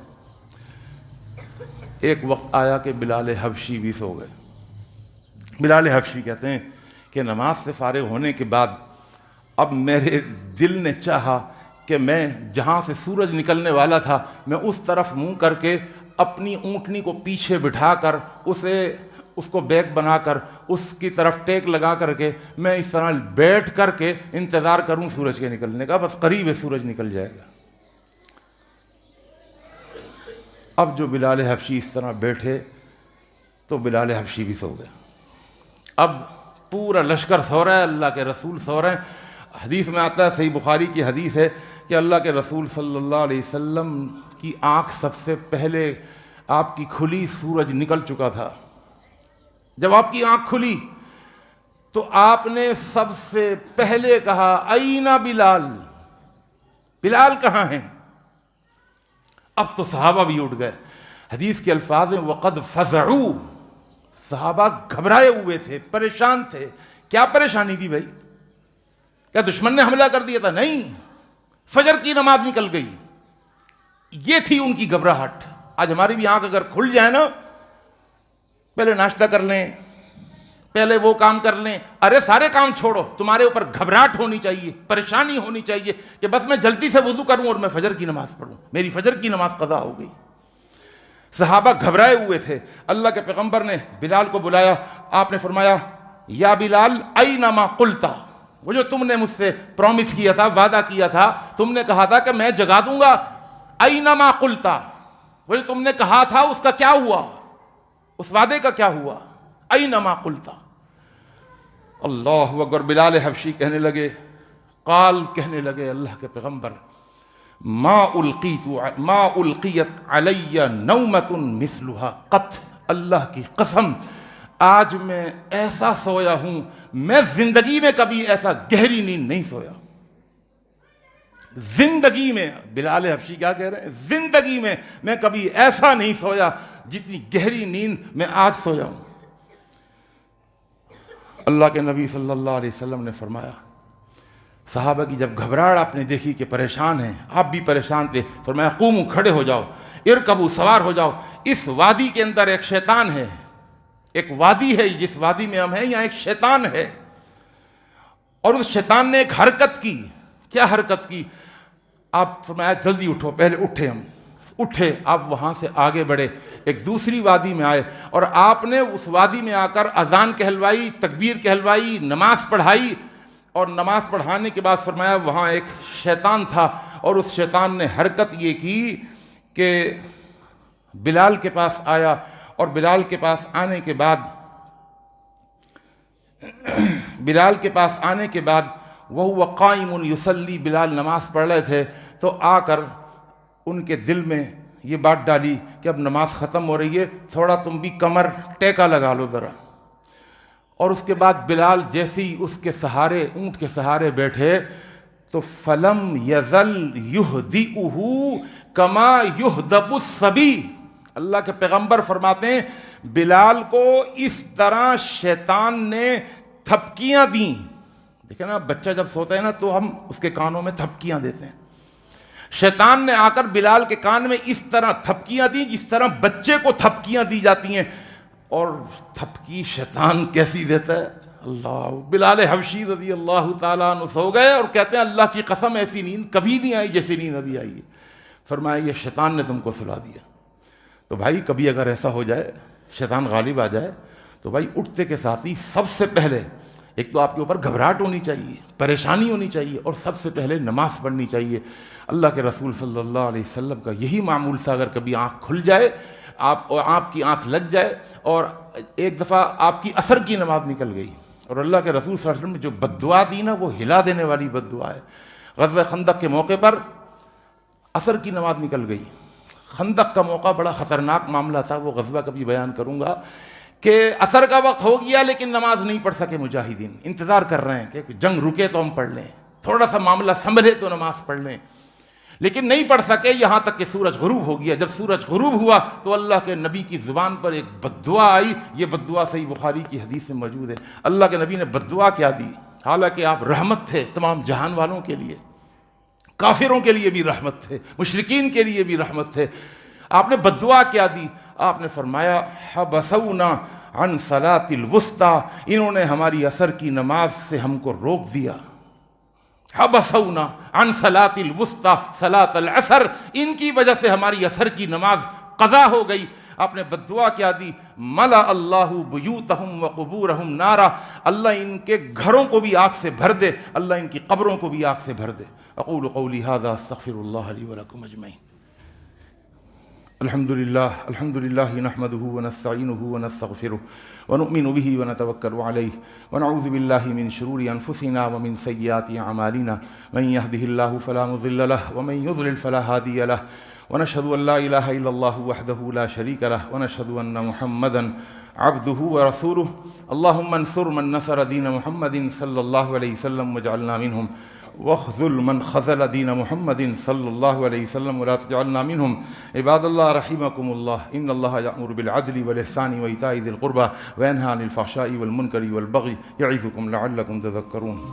Speaker 1: ایک وقت آیا کہ بلال حبشی بھی سو گئے. بلال حبشی کہتے ہیں کہ نماز سے فارغ ہونے کے بعد اب میرے دل نے چاہا کہ میں جہاں سے سورج نکلنے والا تھا میں اس طرف منہ کر کے اپنی اونٹنی کو پیچھے بٹھا کر اس کو بیک بنا کر اس کی طرف ٹیک لگا کر کے میں اس طرح بیٹھ کر کے انتظار کروں سورج کے نکلنے کا، بس قریب ہے سورج نکل جائے گا. اب جو بلال حبشی اس طرح بیٹھے تو بلال حبشی بھی سو گئے. اب پورا لشکر سو رہا ہے، اللہ کے رسول سو رہے ہیں. حدیث میں آتا ہے، صحیح بخاری کی حدیث ہے کہ اللہ کے رسول صلی اللہ علیہ وسلم کی آنکھ سب سے پہلے آپ کی کھلی، سورج نکل چکا تھا. جب آپ کی آنکھ کھلی تو آپ نے سب سے پہلے کہا اینا بلال، بلال کہاں ہیں؟ اب تو صحابہ بھی اٹھ گئے. حدیث کے الفاظ ہیں وقد فزعوا، صحابہ گھبرائے ہوئے تھے، پریشان تھے. کیا پریشانی تھی بھائی؟ کیا دشمن نے حملہ کر دیا تھا؟ نہیں، فجر کی نماز نکل گئی. یہ تھی ان کی گھبراہٹ. آج ہماری بھی آنکھ اگر کھل جائے نا، پہلے ناشتہ کر لیں، پہلے وہ کام کر لیں، ارے سارے کام چھوڑو، تمہارے اوپر گھبراہٹ ہونی چاہیے، پریشانی ہونی چاہیے کہ بس میں جلدی سے وضو کروں اور میں فجر کی نماز پڑھوں، میری فجر کی نماز قضا ہو گئی. صحابہ گھبرائے ہوئے تھے. اللہ کے پیغمبر نے بلال کو بلایا. آپ نے فرمایا یا بلال اینما قلتا، وہ جو تم نے مجھ سے پرومس کیا تھا، وعدہ کیا تھا، تم نے کہا تھا کہ میں جگا دوں گا، اینما قلتا، وہ جو تم نے کہا تھا اس کا کیا ہوا؟ اس وعدے کا کیا ہوا؟ اینما قلتا. اللہ اکبر. بلال حبشی کہنے لگے، قال کہنے لگے اللہ کے پیغمبر، ما القیت علی نومۃ مثلها قط، اللہ کی قسم آج میں ایسا سویا ہوں، میں زندگی میں کبھی ایسا گہری نیند نہیں سویا. زندگی میں، بلال حبشی کیا کہہ رہے ہیں، زندگی میں میں کبھی ایسا نہیں سویا جتنی گہری نیند میں آج سویا ہوں. اللہ کے نبی صلی اللہ علیہ وسلم نے فرمایا، صحابہ کی جب گھبراہٹ آپ نے دیکھی کہ پریشان ہیں، آپ بھی پریشان تھے، فرمایا قوموا، کھڑے ہو جاؤ، ارکبوا، سوار ہو جاؤ. اس وادی کے اندر ایک شیطان ہے، ایک وادی ہے جس وادی میں ہم ہیں، یہاں ایک شیطان ہے، اور اس شیطان نے ایک حرکت کی. کیا حرکت کی؟ آپ فرمایا جلدی اٹھو. پہلے اٹھے، ہم اٹھے، آپ وہاں سے آگے بڑھے، ایک دوسری وادی میں آئے، اور آپ نے اس وادی میں آ کر اذان کہلوائی، تکبیر کہلوائی، نماز پڑھائی. اور نماز پڑھانے کے بعد فرمایا وہاں ایک شیطان تھا، اور اس شیطان نے حرکت یہ کی کہ بلال کے پاس آیا، اور بلال کے پاس آنے کے بعد وَهُوَ قَائِمٌ يُصَلِّي، بلال نماز پڑھ رہے تھے، تو آ کر ان کے دل میں یہ بات ڈالی کہ اب نماز ختم ہو رہی ہے، تھوڑا تم بھی کمر ٹیکا لگا لو ذرا. اور اس کے بعد بلال جیسے ہی اس کے سہارے، اونٹ کے سہارے بیٹھے، تو فَلَمْ يَزَلْ يُهْدِئُهُ كَمَا يُهْدَبُ الصَّبِيُّ. اللہ کے پیغمبر فرماتے ہیں بلال کو اس طرح شیطان نے تھپکیاں دیں. دیکھیں نا، بچہ جب سوتا ہے نا تو ہم اس کے کانوں میں تھپکیاں دیتے ہیں. شیطان نے آ کر بلال کے کان میں اس طرح تھپکیاں دی جس طرح بچے کو تھپکیاں دی جاتی ہیں. اور تھپکی شیطان کیسی دیتا ہے اللہ. بلال حبشی رضی اللہ تعالیٰ عنہ سو گئے اور کہتے ہیں اللہ کی قسم ایسی نیند کبھی نہیں آئی جیسی نیند ابھی آئی ہے. فرمایا یہ شیطان نے تم کو سلا دیا. تو بھائی کبھی اگر ایسا ہو جائے، شیطان غالب آ جائے، تو بھائی اٹھتے کے ساتھ ہی سب سے پہلے ایک تو آپ کے اوپر گھبراہٹ ہونی چاہیے، پریشانی ہونی چاہیے، اور سب سے پہلے نماز پڑھنی چاہیے. اللہ کے رسول صلی اللہ علیہ وسلم کا یہی معمول تھا. اگر کبھی آنکھ کھل جائے، آپ کی آنکھ لگ جائے، اور ایک دفعہ آپ کی عصر کی نماز نکل گئی، اور اللہ کے رسول صلی اللہ علیہ وسلم نے جو بد دعا دی نا، وہ ہلا دینے والی بد دعا ہے. غزوہ خندق کے موقع پر عصر کی نماز نکل گئی. خندق کا موقع بڑا خطرناک معاملہ تھا، وہ غزوہ کبھی بیان کروں گا کہ عصر کا وقت ہو گیا لیکن نماز نہیں پڑھ سکے مجاہدین. انتظار کر رہے ہیں کہ جنگ رکے تو ہم پڑھ لیں، تھوڑا سا معاملہ سنبھلے تو نماز پڑھ لیں، لیکن نہیں پڑھ سکے یہاں تک کہ سورج غروب ہو گیا. جب سورج غروب ہوا تو اللہ کے نبی کی زبان پر ایک بد دعا آئی. یہ بد دعا صحیح بخاری کی حدیث میں موجود ہے. اللہ کے نبی نے بد دعا کیا دی؟ حالانکہ آپ رحمت تھے تمام جہان والوں کے لیے، کافروں کے لیے بھی رحمت تھے، مشرکین کے لیے بھی رحمت تھے. آپ نے بد دعا کیا دی؟ آپ نے فرمایا حبسونا عن صلاۃ الوسطی، انہوں نے ہماری عصر کی نماز سے ہم کو روک دیا. حبسونا عن صلاۃ الوسطی صلاۃ العصر، ان کی وجہ سے ہماری عصر کی نماز قضا ہو گئی. آپ نے بد دعا کیا دی؟ ملا اللہ بیوتہم وقبورہم نارا، اللہ ان کے گھروں کو بھی آگ سے بھر دے، اللہ ان کی قبروں کو بھی آگ سے بھر دے. اقول قولی ھذا استغفر اللہ لی ولکم اجمعین. الحمد للہ نحمده ونستعینه ونستغفره ونؤمن به ونتوکل علیہ ونعوذ باللہ من شرور انفسنا ومن سیئات اعمالنا من يهده الله فلا مضل له ومن يضلل فلا هادی له ونشهد ان لا الہ الا اللہ وحده لا شریک له ونشهد ان محمدا عبده ورسوله. اللهم انصر من نصر دین محمد صلی اللہ علیہ وسلم واجعلنا منهم واخذل من خذل دین محمد صلی اللہ علیہ وسلم ولا تجعلنا منهم. عباد اللہ رحمکم اللہ، ان اللہ یأمر بالعدل والإحسان وإیتاء ذی القربى وینہی عن الفحشاء والمنکر والبغی یعظکم لعلکم تذکرون.